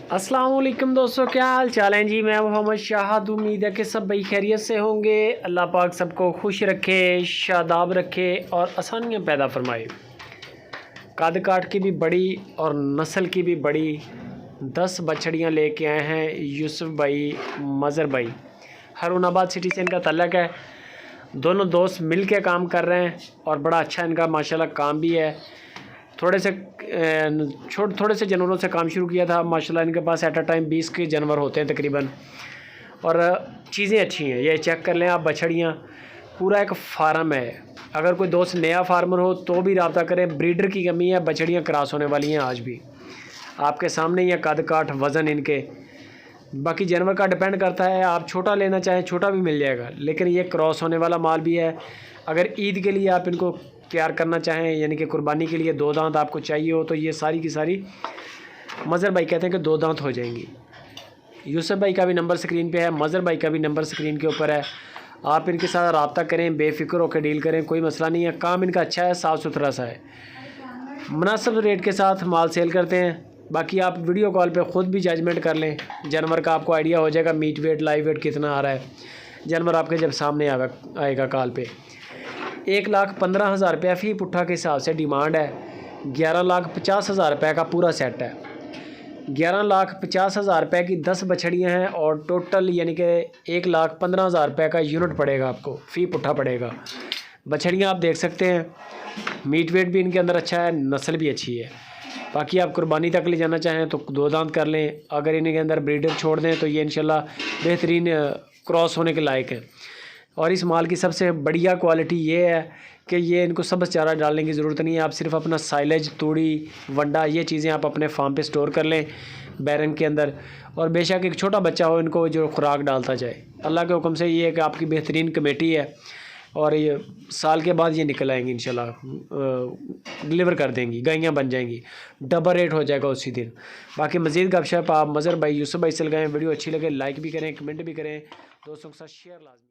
अस्सलाम वालेकुम दोस्तों, क्या हाल चाल हैं जी। मैं मोहम्मद शाहद, उम्मीद है कि सब भाई खैरियत से होंगे। अल्लाह पाक सबको खुश रखे, शादाब रखे और आसानियाँ पैदा फरमाए। कद काठ की भी बड़ी और नस्ल की भी बड़ी 10 बछड़ियाँ लेके आए हैं यूसुफ भाई, मज़र भाई। हारूनाबाद सिटी से इनका तल्लक है। दोनों दोस्त मिल के काम कर रहे हैं और बड़ा अच्छा इनका माशाल्लाह काम भी है। थोड़े से जानवरों से काम शुरू किया था। माशाल्लाह इनके पास एट अ टाइम 20 के जानवर होते हैं तकरीबन, और चीज़ें अच्छी हैं। ये चेक कर लें आप, बछड़ियाँ पूरा एक फार्म है। अगर कोई दोस्त नया फार्मर हो तो भी रब्ता करें। ब्रीडर की कमी है, बछड़ियाँ क्रॉस होने वाली हैं आज भी। आपके सामने ही है कद काठ, वज़न इनके। बाकी जानवर का डिपेंड करता है, आप छोटा लेना चाहें छोटा भी मिल जाएगा, लेकिन ये क्रॉस होने वाला माल भी है। अगर ईद के लिए आप इनको तैयार करना चाहें, यानी कि कुर्बानी के लिए 2 दांत आपको चाहिए हो, तो ये सारी की सारी मज़र भाई कहते हैं कि 2 दांत हो जाएंगी। यूसुफ भाई का भी नंबर स्क्रीन पे है, मज़र भाई का भी नंबर स्क्रीन के ऊपर है। आप इनके साथ रब्ता करें, बेफिक्र होकर डील करें, कोई मसला नहीं है। काम इनका अच्छा है, साफ़ सुथरा सा है। मुनासिब रेट के साथ माल सेल करते हैं। बाकी आप वीडियो कॉल पे ख़ुद भी जजमेंट कर लें, जानवर का आपको आइडिया हो जाएगा मीट वेट, लाइव वेट कितना आ रहा है। जानवर आपके जब सामने आएगा कॉल पे। 1,15,000 रुपया फ़ी पुट्ठा के हिसाब से डिमांड है। 11,50,000 रुपये का पूरा सेट है। 11,50,000 रुपये की 10 बछड़ियाँ हैं और टोटल यानी कि 1,15,000 रुपये का यूनिट पड़ेगा आपको, फ़ी पुट्ठा पड़ेगा। बछड़ियाँ आप देख सकते हैं, मीट वेट भी इनके अंदर अच्छा है, नस्ल भी अच्छी है। बाकी आप कुर्बानी तक ले जाना चाहें तो 2 दांत कर लें। अगर इनके अंदर ब्रीडर छोड़ दें तो ये इंशाल्लाह बेहतरीन क्रॉस होने के लायक है। और इस माल की सबसे बढ़िया क्वालिटी ये है कि ये इनको सबस चारा डालने की ज़रूरत नहीं है। आप सिर्फ अपना साइलेज, तूड़ी, वंडा, ये चीज़ें आप अपने फार्म पे स्टोर कर लें बैरन के अंदर, और बेशक एक छोटा बच्चा हो इनको जो खुराक डालता जाए। अल्लाह के हुक्म से ये कि आपकी बेहतरीन कमेटी है और ये साल के बाद ये निकल आएंगी इंशाल्लाह, डिलीवर कर देंगी, गायें बन जाएंगी, डबल रेट हो जाएगा उसी दिन। बाकी मज़ीद गपशप आप मज़र भाई, यूसुफ भाई से लगाएँ। वीडियो अच्छी लगे लाइक भी करें, कमेंट भी करें, दोस्तों के साथ शेयर लाजमी।